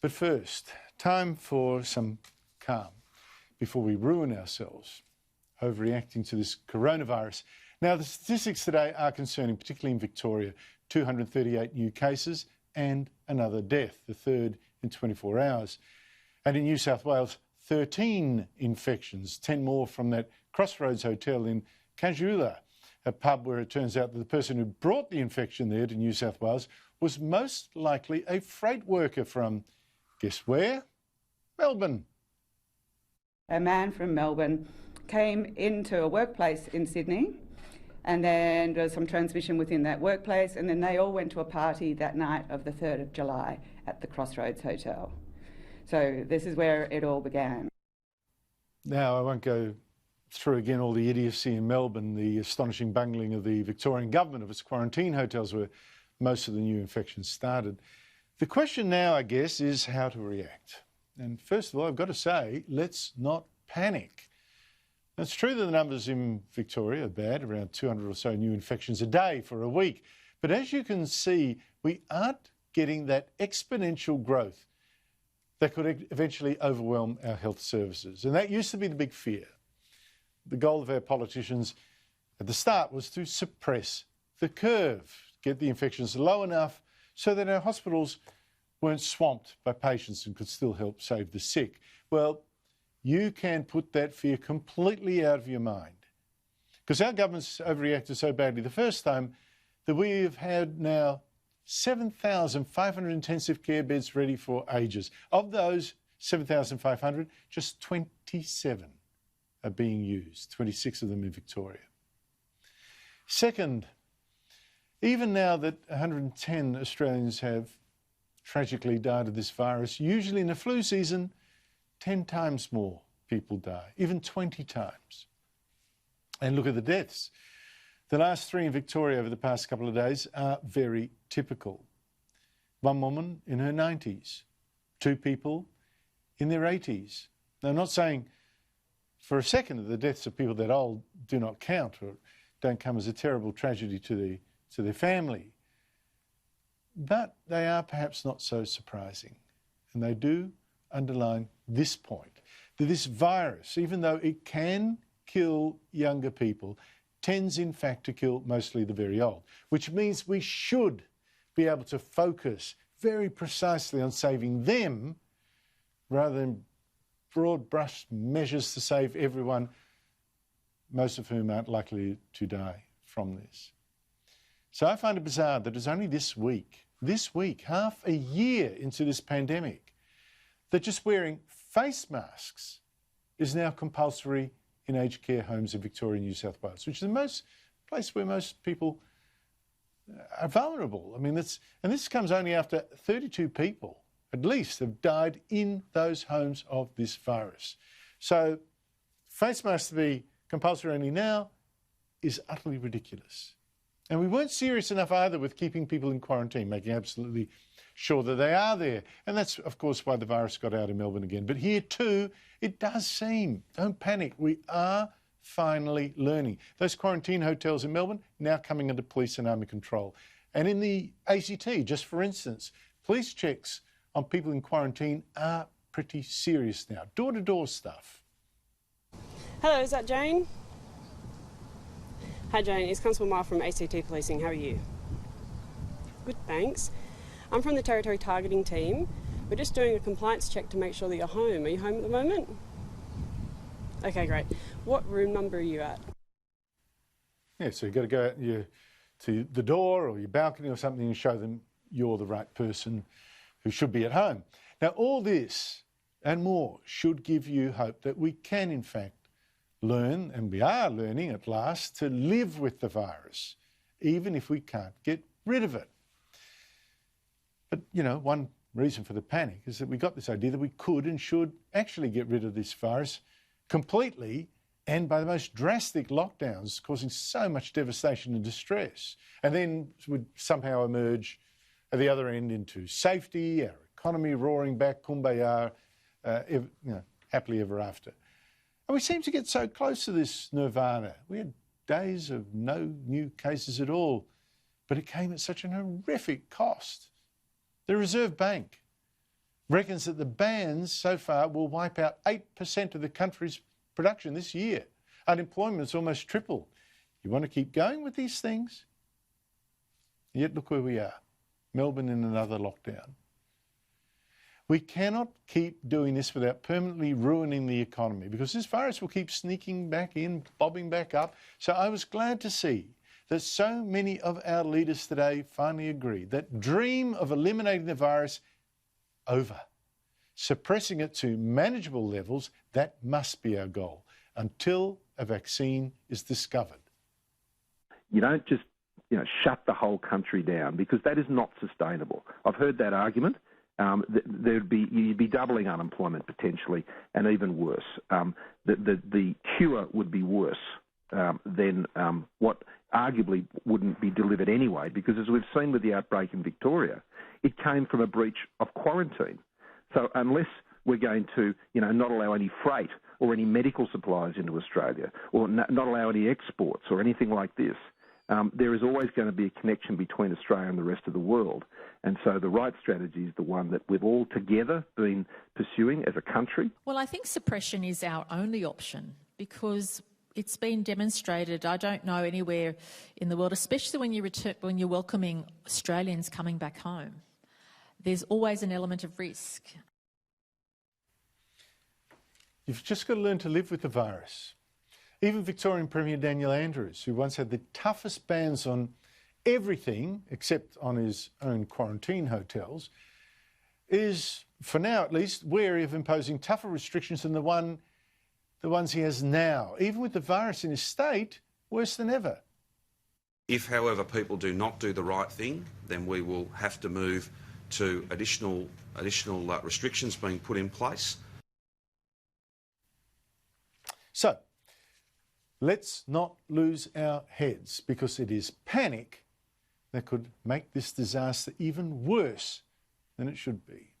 But first, time for some calm before we ruin ourselves overreacting to this coronavirus. Now, the statistics today are concerning, particularly in Victoria. 238 new cases and another death, the third in 24 hours. And in New South Wales, 13 infections, 10 more from that Crossroads Hotel in Cajula, a pub where it turns out that the person who brought the infection there to New South Wales was most likely a freight worker from, guess where? Melbourne. A man from Melbourne came into a workplace in Sydney, and then there was some transmission within that workplace, and then they all went to a party that night of the 3rd of July at the Crossroads Hotel. So this is where it all began. Now, I won't go through again all the idiocy in Melbourne, the astonishing bungling of the Victorian government of its quarantine hotels where most of the new infections started. The question now, I guess, is how to react. And first of all, I've got to say, let's not panic. It's true that the numbers in Victoria are bad, around 200 or so new infections a day for a week. But as you can see, we aren't getting that exponential growth that could eventually overwhelm our health services. And that used to be the big fear. The goal of our politicians at the start was to suppress the curve, get the infections low enough so that our hospitals weren't swamped by patients and could still help save the sick. Well, you can put that fear completely out of your mind, because our government's overreacted so badly the first time that we have had now 7,500 intensive care beds ready for ages. Of those 7,500, just 27 are being used, 26 of them in Victoria. Second, even now that 110 Australians have tragically died of this virus, usually in a flu season, 10 times more people die, even 20 times. And look at the deaths. The last 3 in Victoria over the past couple of days are very typical. One woman in her 90s, 2 people in their 80s. Now, I'm not saying for a second that the deaths of people that old do not count or don't come as a terrible tragedy to their family. But they are perhaps not so surprising. And they do underline this point, that this virus, even though it can kill younger people, tends in fact to kill mostly the very old, which means we should be able to focus very precisely on saving them rather than broad brush measures to save everyone, most of whom aren't likely to die from this. So I find it bizarre that it's only this week, half a year into this pandemic, that just wearing face masks is now compulsory in aged care homes in Victoria and New South Wales, which is the place where most people are vulnerable. I mean, and this comes only after 32 people, at least, have died in those homes of this virus. So face masks to be compulsory only now is utterly ridiculous. And we weren't serious enough either with keeping people in quarantine, making absolutely sure that they are there. And that's, of course, why the virus got out in Melbourne again. But here too, it does seem, don't panic, we are finally learning. Those quarantine hotels in Melbourne now coming under police and army control. And in the ACT, just for instance, police checks on people in quarantine are pretty serious now. Door-to-door stuff. Hello, is that Jane? Hi Jane, it's Constable Mar from ACT Policing. How are you? Good, thanks. I'm from the Territory Targeting Team. We're just doing a compliance check to make sure that you're home. Are you home at the moment? Okay, great. What room number are you at? Yeah, so you've got to go out to the door or your balcony or something and show them you're the right person who should be at home. Now, all this and more should give you hope that we can, in fact, learn, and we are learning at last, to live with the virus, even if we can't get rid of it. But, you know, one reason for the panic is that we got this idea that we could and should actually get rid of this virus completely and by the most drastic lockdowns causing so much devastation and distress, and then would somehow emerge at the other end into safety, our economy roaring back, kumbayah, happily ever after. And we seem to get so close to this nirvana. We had days of no new cases at all, but it came at such an horrific cost. The Reserve Bank reckons that the bans so far will wipe out 8% of the country's production this year. Unemployment's almost triple. You want to keep going with these things? Yet look where we are. Melbourne in another lockdown. We cannot keep doing this without permanently ruining the economy, because this virus will keep sneaking back in, bobbing back up. So I was glad to see that so many of our leaders today finally agree that dream of eliminating the virus over. Suppressing it to manageable levels, that must be our goal until a vaccine is discovered. You don't just shut the whole country down, because that is not sustainable. I've heard that argument. You'd be doubling unemployment potentially, and even worse. The cure would be worse than what arguably wouldn't be delivered anyway, because as we've seen with the outbreak in Victoria, it came from a breach of quarantine. So unless we're going to, not allow any freight or any medical supplies into Australia, or not allow any exports or anything like this, there is always going to be a connection between Australia and the rest of the world. And so the right strategy is the one that we've all together been pursuing as a country. Well, I think suppression is our only option, because it's been demonstrated, I don't know anywhere in the world, especially when you're welcoming Australians coming back home, there's always an element of risk. You've just got to learn to live with the virus. Even Victorian Premier Daniel Andrews, who once had the toughest bans on everything except on his own quarantine hotels, is, for now at least, wary of imposing tougher restrictions than the ones he has now. Even with the virus in his state, worse than ever. If, however, people do not do the right thing, then we will have to move to additional restrictions being put in place. So, let's not lose our heads, because it is panic that could make this disaster even worse than it should be.